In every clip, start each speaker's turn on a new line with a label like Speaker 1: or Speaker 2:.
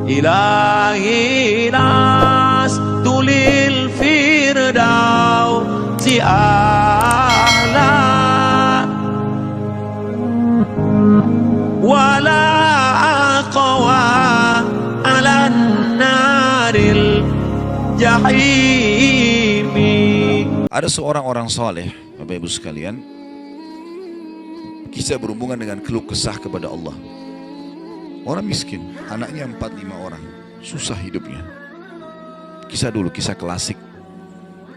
Speaker 1: إلهي لست للفردوس أعلى ولا أقوى على النار الجحيم.
Speaker 2: Ada seorang orang soleh, Bapak Ibu sekalian, kisah berhubungan dengan keluh kesah kepada Allah. Orang miskin, anaknya 4-5 orang, susah hidupnya. Kisah dulu, kisah klasik.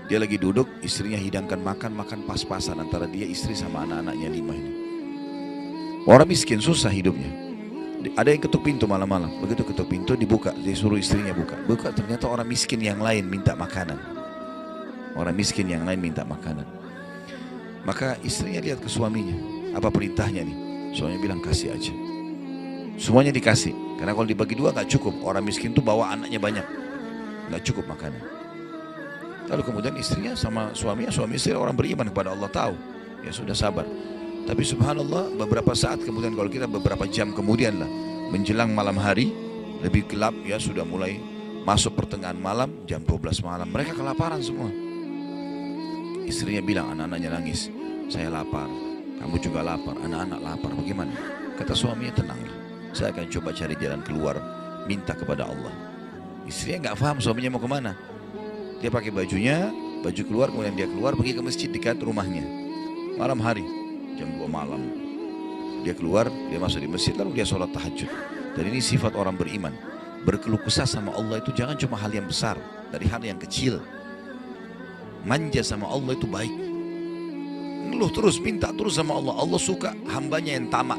Speaker 2: Dia lagi duduk, istrinya hidangkan makan pas-pasan antara dia, istri sama anak-anaknya 5 ini. Orang miskin, susah hidupnya. Ada yang ketuk pintu malam-malam, begitu ketuk pintu dibuka, dia suruh istrinya buka. Buka, ternyata orang miskin yang lain minta makanan. Orang miskin yang lain minta makanan. Maka istrinya lihat ke suaminya, apa perintahnya nih? Suaminya bilang kasih aja. Semuanya dikasih, karena kalau dibagi 2 gak cukup. Orang miskin tuh bawa anaknya banyak, gak cukup makanan. Lalu kemudian istrinya sama suaminya, suami istri orang beriman kepada Allah, tahu, ya sudah sabar. Tapi subhanallah, beberapa saat kemudian, kalau kita beberapa jam kemudian lah, menjelang malam hari, lebih gelap ya, sudah mulai masuk pertengahan malam, jam 12 malam, mereka kelaparan semua. Istrinya bilang, anak-anaknya nangis, saya lapar, kamu juga lapar, anak-anak lapar, bagaimana? Kata suaminya, tenanglah, saya akan coba cari jalan keluar, minta kepada Allah. Istrinya nggak paham suaminya mau kemana. Dia pakai bajunya, baju keluar, kemudian dia keluar pergi ke masjid dekat rumahnya. Malam hari, jam 2 malam. Dia keluar, dia masuk di masjid, lalu dia sholat tahajud. Dan ini sifat orang beriman. Berkeluh kesah sama Allah itu jangan cuma hal yang besar, dari hal yang kecil. Manja sama Allah itu baik. Ngeluh terus, minta terus sama Allah. Allah suka hambanya yang tamak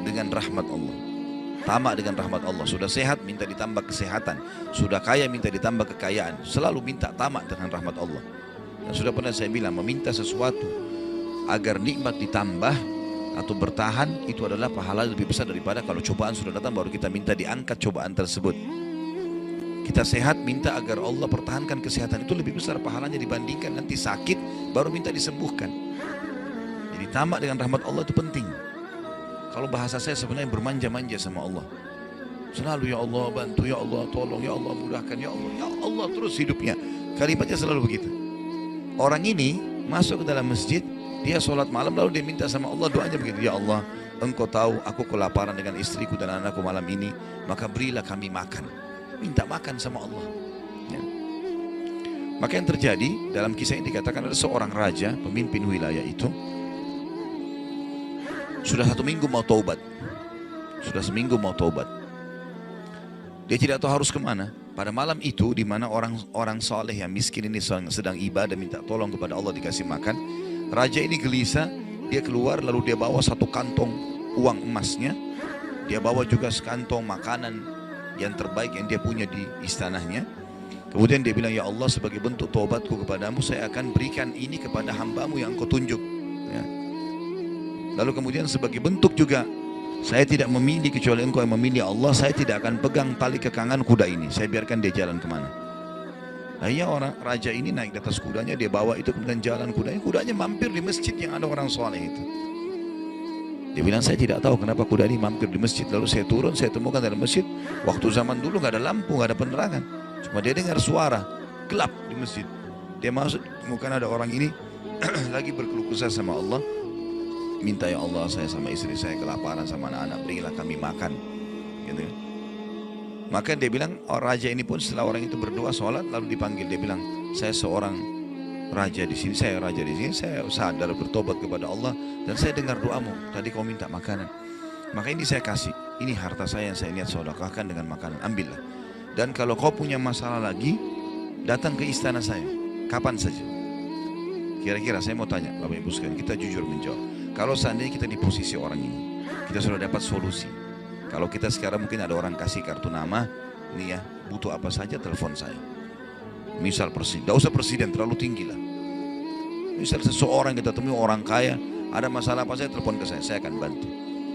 Speaker 2: dengan rahmat Allah. Tamak dengan rahmat Allah. Sudah sehat minta ditambah kesehatan, sudah kaya minta ditambah kekayaan. Selalu minta tamak dengan rahmat Allah. Dan sudah pernah saya bilang, meminta sesuatu agar nikmat ditambah atau bertahan, itu adalah pahala lebih besar daripada kalau cobaan sudah datang baru kita minta diangkat cobaan tersebut. Kita sehat minta agar Allah pertahankan kesehatan, itu lebih besar pahalanya dibandingkan nanti sakit baru minta disembuhkan. Jadi tamak dengan rahmat Allah itu penting. Kalau bahasa saya sebenarnya bermanja-manja sama Allah. Selalu ya Allah bantu, ya Allah tolong, ya Allah mudahkan, ya Allah terus hidupnya. Kalimatnya selalu begitu. Orang ini masuk ke dalam masjid, dia sholat malam lalu dia minta sama Allah, doanya begitu, ya Allah engkau tahu aku kelaparan dengan istriku dan anakku malam ini, maka berilah kami makan. Minta makan sama Allah ya. Maka yang terjadi dalam kisah ini dikatakan ada seorang raja, pemimpin wilayah itu, sudah 1 minggu mau taubat. Sudah seminggu mau taubat. Dia tidak tahu harus kemana. Pada malam itu, di mana orang soleh yang miskin ini sedang ibadah minta tolong kepada Allah dikasih makan. Raja ini gelisah. Dia keluar lalu dia bawa 1 kantong uang emasnya. Dia bawa juga sekantong makanan yang terbaik yang dia punya di istananya. Kemudian dia bilang, ya Allah sebagai bentuk taubatku kepadamu, saya akan berikan ini kepada hambamu yang engkau tunjuk ya. Lalu kemudian sebagai bentuk juga, saya tidak memilih kecuali engkau yang memilih Allah, saya tidak akan pegang tali kekangan kuda ini, saya biarkan dia jalan kemana. Nah ya, orang raja ini naik di atas kudanya, dia bawa itu kemudian jalan kudanya mampir di masjid yang ada orang soleh itu. Dia bilang, saya tidak tahu kenapa kuda ini mampir di masjid. Lalu saya turun, saya temukan dalam masjid, waktu zaman dulu gak ada lampu, gak ada penerangan, cuma dia dengar suara, gelap di masjid. Dia masuk, temukan ada orang ini lagi berkeluh kesah sama Allah. Minta, ya Allah saya sama istri saya kelaparan sama anak-anak, berilah kami makan gitu. Maka dia bilang, raja ini pun setelah orang itu berdoa sholat lalu dipanggil, dia bilang, saya seorang raja di sini, saya raja di sini, saya sadar bertobat kepada Allah dan saya dengar doamu tadi kau minta makanan, maka ini saya kasih, ini harta saya yang saya niat sedekahkan dengan makanan, ambillah. Dan kalau kau punya masalah lagi, datang ke istana saya kapan saja. Kira-kira saya mau tanya Bapak Ibu sekalian, kita jujur menjawab. Kalau seandainya kita di posisi orang ini, kita sudah dapat solusi. Kalau kita sekarang mungkin ada orang kasih kartu nama, ini ya, butuh apa saja telepon saya. Misal presiden, tidak usah presiden terlalu tinggi lah. Misal seseorang kita temui orang kaya, ada masalah apa saya telepon ke saya akan bantu.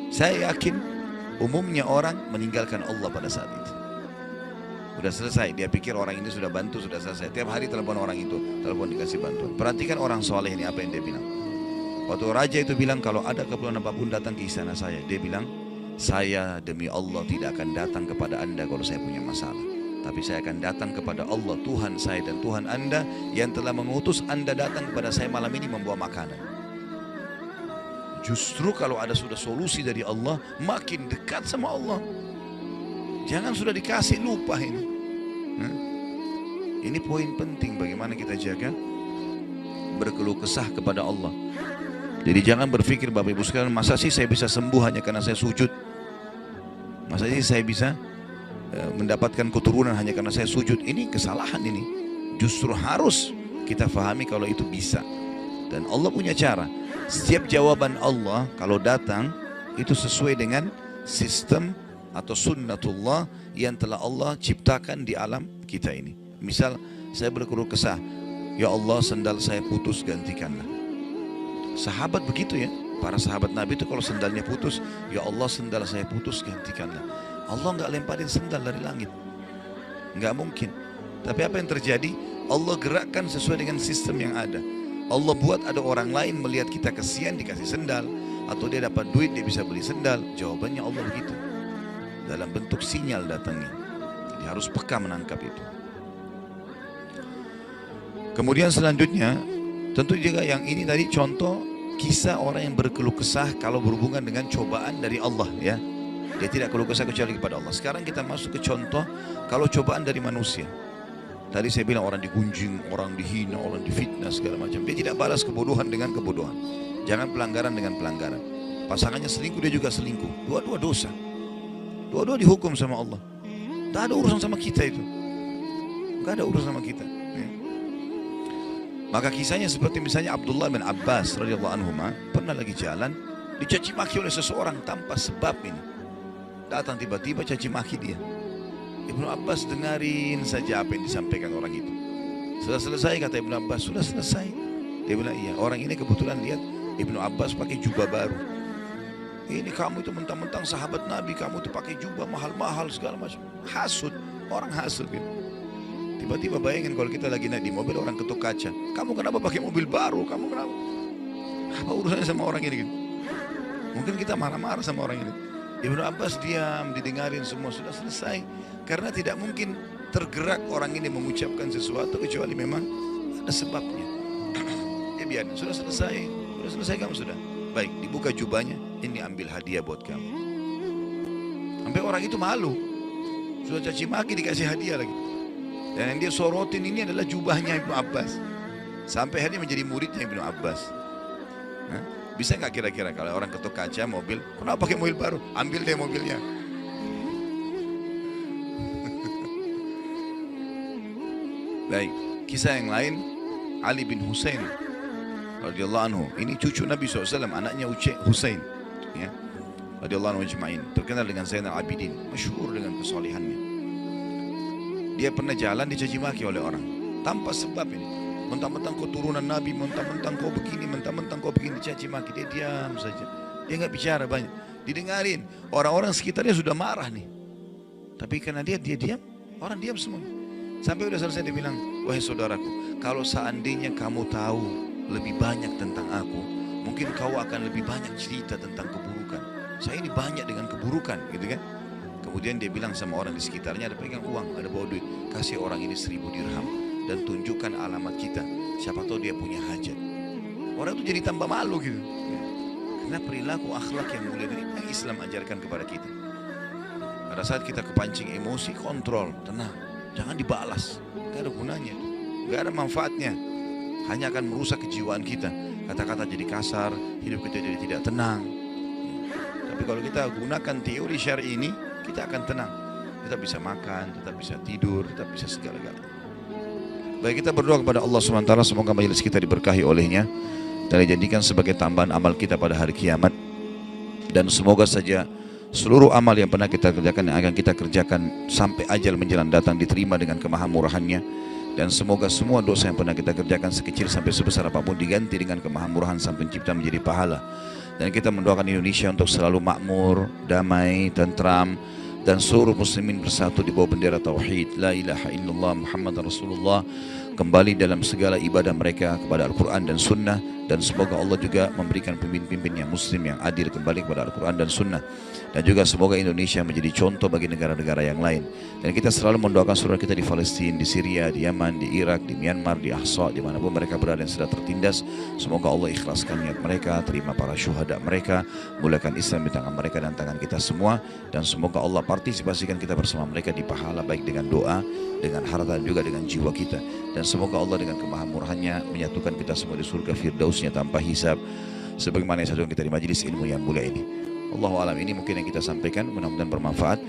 Speaker 2: Saya yakin umumnya orang meninggalkan Allah pada saat itu. Sudah selesai, dia pikir orang ini sudah bantu, sudah selesai. Tiap hari telepon orang itu, telepon dikasih bantuan. Perhatikan orang soleh ini apa yang dia bilang. Waktu raja itu bilang, kalau ada keperluan apapun datang ke istana saya. Dia bilang, saya demi Allah tidak akan datang kepada anda kalau saya punya masalah. Tapi saya akan datang kepada Allah, Tuhan saya dan Tuhan anda yang telah mengutus anda datang kepada saya malam ini membawa makanan. Justru kalau ada sudah solusi dari Allah, makin dekat sama Allah. Jangan sudah dikasih lupa ini. Ini poin penting bagaimana kita jaga berkeluh kesah kepada Allah. Jadi jangan berpikir Bapak Ibu sekalian, masa sih saya bisa sembuh hanya karena saya sujud? Masa sih saya bisa mendapatkan keturunan hanya karena saya sujud? Ini kesalahan ini. Justru harus kita fahami kalau itu bisa. Dan Allah punya cara. Setiap jawaban Allah kalau datang itu sesuai dengan sistem atau sunnatullah yang telah Allah ciptakan di alam kita ini. Misal saya berkeluh kesah, ya Allah sendal saya putus, gantikanlah. Sahabat begitu ya, para sahabat Nabi itu kalau sendalnya putus, ya Allah sendal saya putus, gantikanlah. Allah nggak lemparin sendal dari langit, nggak mungkin. Tapi apa yang terjadi? Allah gerakkan sesuai dengan sistem yang ada. Allah buat ada orang lain melihat kita kesian dikasih sendal, atau dia dapat duit dia bisa beli sendal. Jawabannya Allah begitu, dalam bentuk sinyal datangnya. Jadi harus peka menangkap itu. Kemudian selanjutnya, tentu juga yang ini tadi contoh kisah orang yang berkeluh kesah kalau berhubungan dengan cobaan dari Allah ya. Dia tidak keluh kesah kecuali kepada Allah. Sekarang kita masuk ke contoh kalau cobaan dari manusia. Tadi saya bilang orang digunjing, orang dihina, orang difitnah segala macam. Dia tidak balas kebodohan dengan kebodohan. Jangan pelanggaran dengan pelanggaran. Pasangannya selingkuh, dia juga selingkuh. Dua-dua dosa. Dua-dua dihukum sama Allah. Tidak ada urusan sama kita itu. Tidak ada urusan sama kita. Ya. Maka kisahnya seperti misalnya Abdullah bin Abbas radhiyallahu anhu pernah lagi jalan, dicaci maki oleh seseorang tanpa sebab ini. Datang tiba-tiba caci maki dia. Ibnu Abbas dengarin saja apa yang disampaikan orang itu. Sudah selesai kata Ibnu Abbas, sudah selesai. Dia bilang iya, orang ini kebetulan lihat Ibnu Abbas pakai jubah baru. Ini kamu itu mentang-mentang sahabat Nabi, kamu itu pakai jubah mahal-mahal segala macam. Hasud, orang hasud gitu. Tiba-tiba bayangin kalau kita lagi naik di mobil orang ketuk kaca. Kamu kenapa pakai mobil baru? Kamu kenapa? Apa urusannya sama orang ini gitu? Mungkin kita marah-marah sama orang ini. Ibnu Abbas diam, didengarin semua, sudah selesai. Karena tidak mungkin tergerak orang ini mengucapkan sesuatu kecuali memang ada sebabnya. Ya biar, sudah selesai kamu sudah. Baik, dibuka jubahnya, ini ambil hadiah buat kamu. Sampai orang itu malu. Sudah caci maki dikasih hadiah lagi. Dan yang dia sorotin ini adalah jubahnya Ibnu Abbas. Sampai akhirnya menjadi muridnya Ibnu Abbas. Hah? Bisa nggak kira-kira kalau orang ketuk kaca mobil, kenapa pakai mobil baru? Ambil deh mobilnya. Baik, kisah yang lain, Ali bin Husain radhiyallahu anhu. Ini cucu Nabi SAW, anaknya Husain, ya, radhiyallahu anhu ajma'in. Terkenal dengan Zainal Abidin, masyhur dengan kesolehannya. Dia pernah jalan dicaci maki oleh orang tanpa sebab ini. Mentang-mentang kau turunan Nabi, mentang-mentang kau begini, mentang-mentang kau begini, dicaci maki. Dia diam saja, dia nggak bicara banyak. Didengarin, orang-orang sekitarnya sudah marah nih. Tapi karena dia diam, orang diam semua. Sampai udah selesai dia bilang, wahai saudaraku, kalau seandainya kamu tahu lebih banyak tentang aku, mungkin kau akan lebih banyak cerita tentang keburukan. Saya ini banyak dengan keburukan, gitu kan? Kemudian dia bilang sama orang di sekitarnya, ada pegang uang, ada bawa duit, kasih orang ini 1000 dirham dan tunjukkan alamat kita. Siapa tahu dia punya hajat. Orang itu jadi tambah malu gitu. Karena perilaku akhlak yang mulia ini yang Islam ajarkan kepada kita. Pada saat kita kepancing emosi, kontrol, tenang, jangan dibalas. Gak ada gunanya, gak ada manfaatnya. Hanya akan merusak kejiwaan kita. Kata-kata jadi kasar, hidup kita jadi tidak tenang. Tapi kalau kita gunakan teori syar'i ini, kita akan tenang. Tetap bisa makan, tetap bisa tidur, tetap bisa segala-galanya. Baik, kita berdoa kepada Allah SWT, semoga majelis kita diberkahi olehnya dan dijadikan sebagai tambahan amal kita pada hari kiamat. Dan semoga saja seluruh amal yang pernah kita kerjakan, yang akan kita kerjakan sampai ajal menjelang datang, diterima dengan kemahamurahannya. Dan semoga semua dosa yang pernah kita kerjakan sekecil sampai sebesar apapun diganti dengan kemahamurahan Sang Pencipta menjadi pahala. Dan kita mendoakan Indonesia untuk selalu makmur, damai, tentram, dan seluruh muslimin bersatu di bawah bendera tauhid, la ilaha illallah Muhammad Rasulullah. kembali dalam segala ibadah mereka kepada Al-Quran dan Sunnah, dan semoga Allah juga memberikan pemimpin-pemimpin yang muslim yang adil kembali kepada Al-Quran dan Sunnah, dan juga semoga Indonesia menjadi contoh bagi negara-negara yang lain. Dan kita selalu mendoakan saudara kita di Palestina, di Syria, di Yaman, di Irak, di Myanmar, di Ahsa, dimanapun mereka berada yang sudah tertindas. Semoga Allah ikhlaskan niat mereka, terima para syuhada mereka, mulakan Islam di tangan mereka dan tangan kita semua, dan semoga Allah partisipasikan kita bersama mereka di pahala, baik dengan doa, dengan harta, dan juga dengan jiwa kita. Dan semoga Allah dengan kemahamurahannya menyatukan kita semua di surga firdausnya tanpa hisab, sebagaimana yang satu kita di majelis ilmu yang mulia ini. Allahu alam, ini mungkin yang kita sampaikan, mudah-mudahan bermanfaat.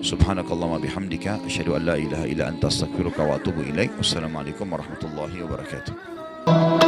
Speaker 2: Subhanakallahumma bihamdika asyhadu an la ilaha illa anta astaghfiruka wa atubu ilaik. Wassalamualaikum warahmatullahi wabarakatuh.